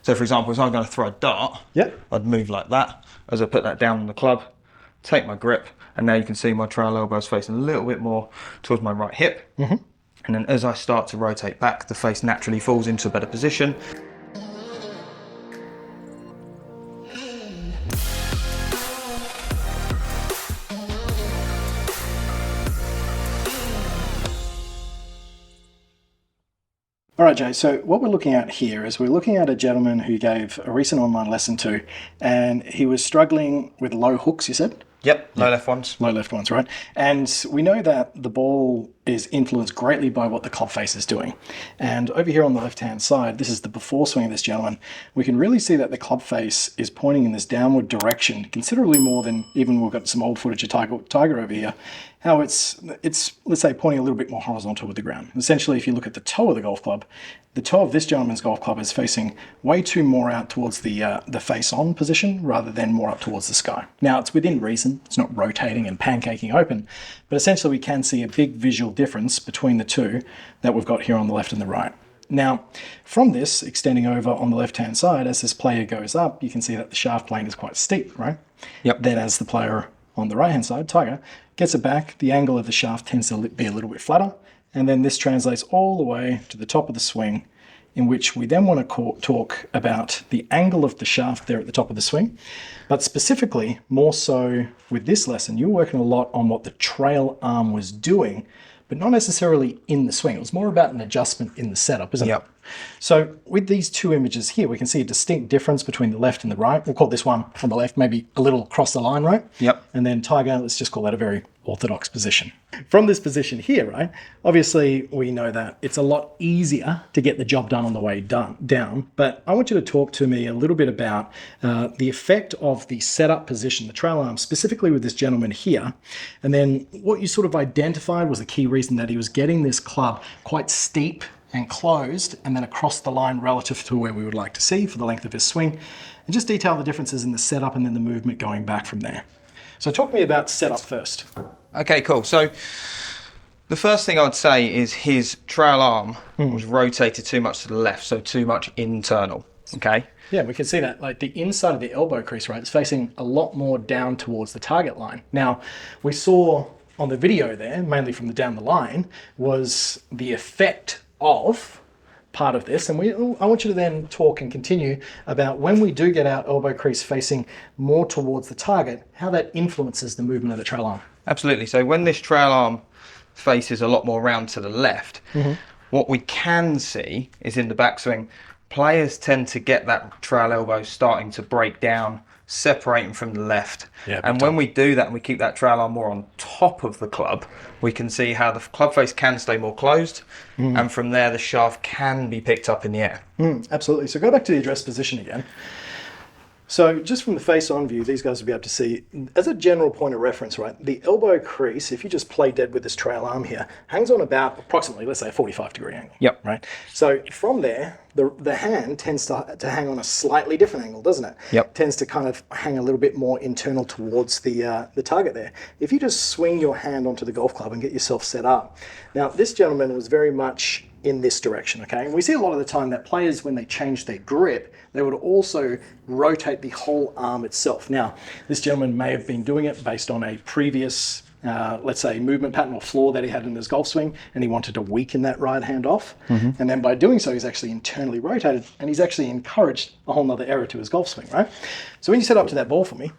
So for example, if I'm going to throw a dart, I'd move like that as I put that down on the club, take my grip, and now you can see my trail elbows facing a little bit more towards my right hip. And then as I start to rotate back, the face naturally falls into a better position. All right, Jay, so what we're looking at here is we're looking at a gentleman who gave a recent online lesson to, and he was struggling with low hooks, you said? Yep, low left ones. Low left ones, right? And we know that the ball is influenced greatly by what the club face is doing. And over here on the left-hand side, this is the before swing of this gentleman. We can really see that the club face is pointing in this downward direction, considerably more than even we've got some old footage of Tiger over here, how it's let's say pointing a little bit more horizontal with the ground. Essentially, if you look at the toe of the golf club, the toe of this gentleman's golf club is facing way too more out towards the face-on position rather than more up towards the sky. Now, it's within reason. It's not rotating and pancaking open, but essentially we can see a big visual difference between the two that we've got here on the left and the right. Now, from this, extending over on the left-hand side, as this player goes up, you can see that the shaft plane is quite steep, right? Yep. Then as the player on the right-hand side, Tiger, gets it back, the angle of the shaft tends to be a little bit flatter, and then this translates all the way to the top of the swing, in which we then want to talk about the angle of the shaft there at the top of the swing. But specifically, more so with this lesson, you're working a lot on what the trail arm was doing, but not necessarily in the swing. It was more about an adjustment in the setup, isn't it? So with these two images here, we can see a distinct difference between the left and the right. We'll call this one on the left maybe a little across the line, right? Yep. And then Tiger, let's just call that a very orthodox position. From this position here, right, obviously we know that it's a lot easier to get the job done on the way down, but I want you to talk to me a little bit about the effect of the setup position, the trail arm, specifically with this gentleman here, and then what you sort of identified was the key reason that he was getting this club quite steep and closed and then across the line relative to where we would like to see for the length of his swing, and just detail the differences in the setup and then the movement going back from there. So talk to me about setup first. Okay, cool. So the first thing I'd say is his trail arm was rotated too much to the left, so too much internal, okay? Yeah, we can see that, like the inside of the elbow crease, right, is facing a lot more down towards the target line. Now, we saw on the video there, mainly from down the line, was the effect of part of this, and I want you to then talk and continue about when we do get our elbow crease facing more towards the target, how that influences the movement of the trail arm. Absolutely. So when this trail arm faces a lot more round to the left, what we can see is in the backswing, players tend to get that trail elbow starting to break down, separating from the left. And when we do that and we keep that trail arm more on top of the club, we can see how the club face can stay more closed, and from there the shaft can be picked up in the air. Absolutely. So go back to the address position again. So just from the face-on view, these guys will be able to see, as a general point of reference, right, the elbow crease, if you just play dead with this trail arm here, hangs on about approximately, let's say, a 45-degree angle. Yep. Right? So from there, the hand tends to hang on a slightly different angle, doesn't it? Yep. Tends to kind of hang a little bit more internal towards the target there. If you just swing your hand onto the golf club and get yourself set up. Now, this gentleman was very much in this direction, okay? And we see a lot of the time that players, when they change their grip, they would also rotate the whole arm itself. Now, this gentleman may have been doing it based on a previous, let's say, movement pattern or flaw that he had in his golf swing, and he wanted to weaken that right hand off. And then by doing so, he's actually internally rotated, and he's actually encouraged a whole nother error to his golf swing, right? So when you set up to that ball for me,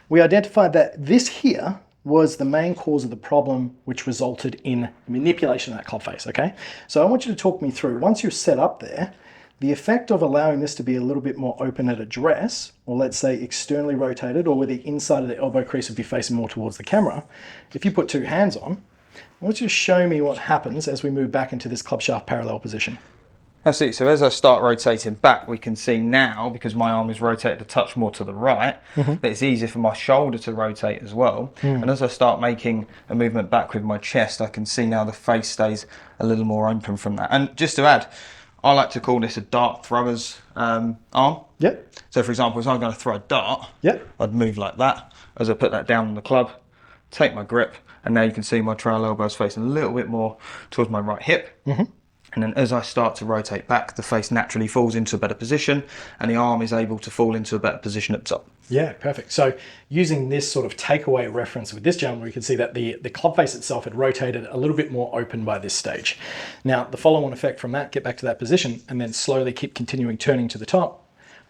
we identified that this here was the main cause of the problem, which resulted in manipulation of that club face, okay? So I want you to talk me through, once you're set up there, the effect of allowing this to be a little bit more open at address, or let's say externally rotated, or where the inside of the elbow crease would be facing more towards the camera. If you put two hands on, I want you to show me what happens as we move back into this club shaft parallel position. Absolutely. So as I start rotating back, we can see now, because my arm is rotated a touch more to the right, that it's easier for my shoulder to rotate as well. And as I start making a movement back with my chest, I can see now the face stays a little more open from that. And just to add, I like to call this a dart thrower's arm. Yep. So for example, if I'm going to throw a dart, I'd move like that as I put that down on the club, take my grip, and now you can see my trail elbows facing a little bit more towards my right hip. And then as I start to rotate back, the face naturally falls into a better position and the arm is able to fall into a better position at the top. Yeah, perfect. So using this sort of takeaway reference with this gentleman, we can see that the club face itself had rotated a little bit more open by this stage. Now, the follow-on effect from that, get back to that position and then slowly keep continuing turning to the top,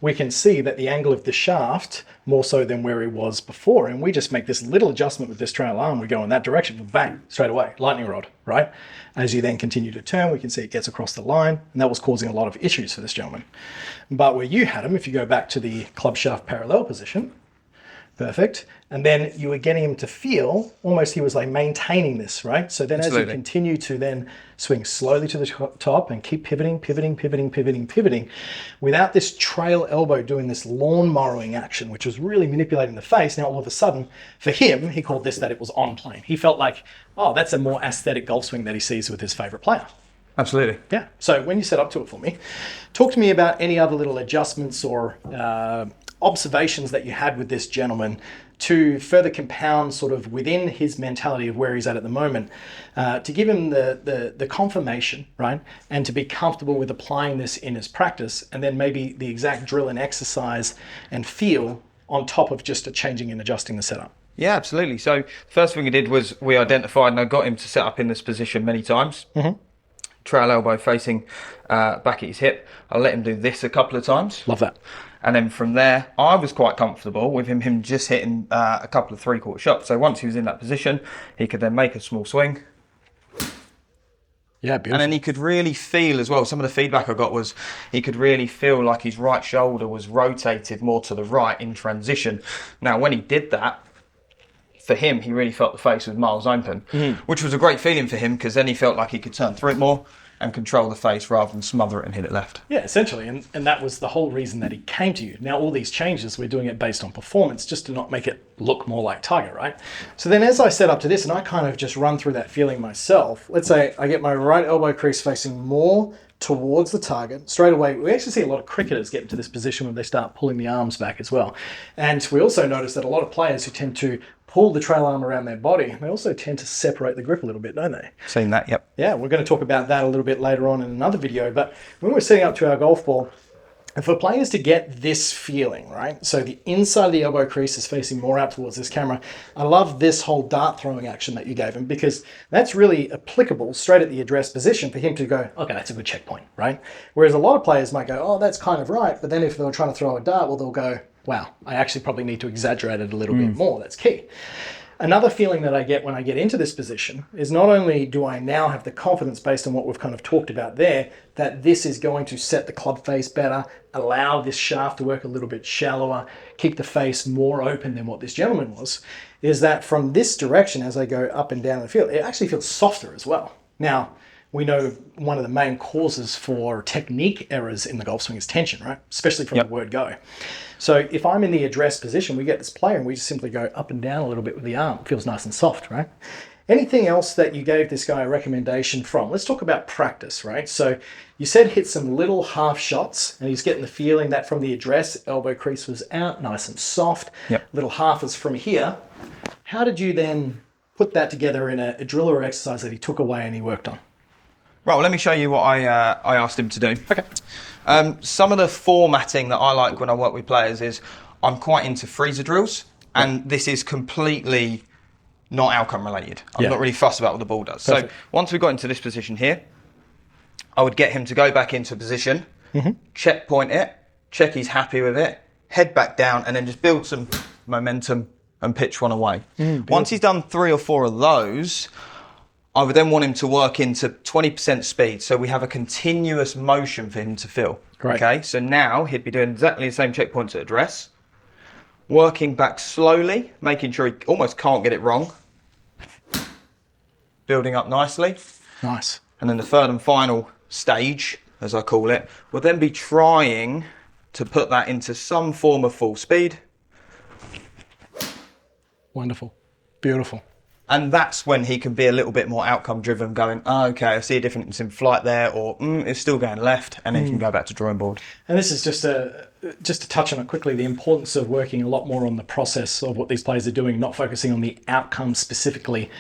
we can see that the angle of the shaft, more so than where he was before, and we just make this little adjustment with this trail arm, we go in that direction, bang, straight away, lightning rod, right? As you then continue to turn, we can see it gets across the line, and that was causing a lot of issues for this gentleman. But where you had him, if you go back to the club shaft parallel position, perfect, and then you were getting him to feel almost he was like maintaining this, right? So then as you continue to then swing slowly to the top and keep pivoting, without this trail elbow doing this lawn mowing action, which was really manipulating the face, now all of a sudden, for him, he called this that it was on plane. He felt like, oh, that's a more aesthetic golf swing that he sees with his favorite player. Absolutely. Yeah. So when you set up to it for me, talk to me about any other little adjustments or observations that you had with this gentleman to further compound sort of within his mentality of where he's at the moment, to give him the confirmation, right? And to be comfortable with applying this in his practice, and then maybe the exact drill and exercise and feel on top of just changing and adjusting the setup. Yeah, absolutely. So first thing we did was we identified and I got him to set up in this position many times. Mm-hmm. Trail elbow facing back at his hip. I'll let him do this a couple of times. Love that. And then from there, I was quite comfortable with him just hitting a couple of three-quarter shots. So once he was in that position, he could then make a small swing. Yeah, beautiful. And then he could really feel as well, some of the feedback I got was he could really feel like his right shoulder was rotated more to the right in transition. Now, when he did that, for him, he really felt the face was miles open, which was a great feeling for him because then he felt like he could turn through it more and control the face rather than smother it and hit it left. Yeah, essentially, and that was the whole reason that he came to you. Now, all these changes, we're doing it based on performance, just to not make it look more like Tiger, right? So then as I set up to this, and I kind of just run through that feeling myself, let's say I get my right elbow crease facing more towards the target. Straight away, we actually see a lot of cricketers get into this position when they start pulling the arms back as well. And we also notice that a lot of players who tend to pull the trail arm around their body, they also tend to separate the grip a little bit, don't they? Seen that, yep. Yeah, we're going to talk about that a little bit later on in another video, but when we're setting up to our golf ball, and for players to get this feeling, right? So the inside of the elbow crease is facing more out towards this camera. I love this whole dart throwing action that you gave him because that's really applicable straight at the address position for him to go, okay, that's a good checkpoint, right? Whereas a lot of players might go, oh, that's kind of right. But then if they're trying to throw a dart, well, they'll go, wow, I actually probably need to exaggerate it a little bit more. That's key. Another feeling that I get when I get into this position is not only do I now have the confidence based on what we've kind of talked about there, that this is going to set the club face better, allow this shaft to work a little bit shallower, keep the face more open than what this gentleman was, is that from this direction, as I go up and down the field, it actually feels softer as well. Now, we know one of the main causes for technique errors in the golf swing is tension, right? Especially from the word go. So if I'm in the address position, we get this player and we just simply go up and down a little bit with the arm. It feels nice and soft, right? Anything else that you gave this guy a recommendation from? Let's talk about practice, right? So you said hit some little half shots and he's getting the feeling that from the address, elbow crease was out, nice and soft. Little half is from here. How did you then put that together in a drill or exercise that he took away and he worked on? Right, well, let me show you what I asked him to do. Okay. Some of the formatting that I like when I work with players is I'm quite into freezer drills, and this is completely not outcome related. I'm not really fussed about what the ball does. Perfect. So once we got into this position here, I would get him to go back into position, checkpoint it, check he's happy with it, head back down, and then just build some momentum and pitch one away. Once he's done 3 or 4 of those, I would then want him to work into 20% speed, so we have a continuous motion for him to feel. Great. Okay, so now he'd be doing exactly the same checkpoints at address, working back slowly, making sure he almost can't get it wrong, building up nicely. Nice. And then the third and final stage, as I call it, will then be trying to put that into some form of full speed. Wonderful. Beautiful. And that's when he can be a little bit more outcome driven, going, oh, okay, I see a difference in flight there, or it's still going left, and then he can go back to drawing board. And this is just a just to touch on it quickly, the importance of working a lot more on the process of what these players are doing, not focusing on the outcome specifically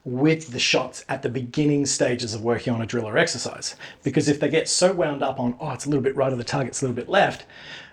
with the shots at the beginning stages of working on a drill or exercise. Because if they get so wound up on, oh, it's a little bit right of the target, it's a little bit left,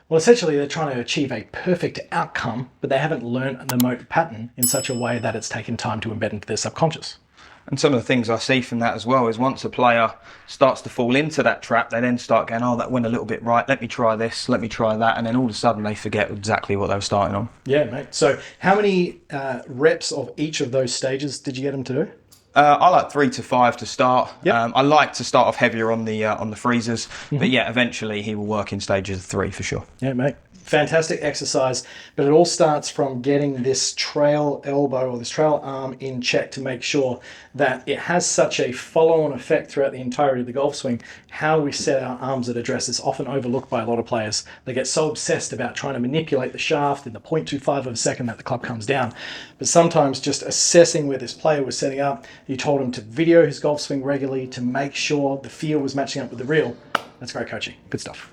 well, essentially they're trying to achieve a perfect outcome, but they haven't learned the motor pattern in such a way that it's taken time to embed into their subconscious. And some of the things I see from that as well is once a player starts to fall into that trap, they then start going, oh, that went a little bit right, let me try this, let me try that, and then all of a sudden they forget exactly what they were starting on. Yeah, mate. So how many reps of each of those stages did you get them to do? I like 3 to 5 to start. Yep. I like to start off heavier on the freezers, but yeah, eventually he will work in stages of 3 for sure. Yeah, mate. Fantastic exercise, but it all starts from getting this trail elbow or this trail arm in check to make sure that it has such a follow-on effect throughout the entirety of the golf swing. How we set our arms at address is often overlooked by a lot of players. They get so obsessed about trying to manipulate the shaft in the 0.25 of a second that the club comes down. But sometimes just assessing where this player was setting up, you told him to video his golf swing regularly to make sure the feel was matching up with the reel. That's great coaching. Good stuff.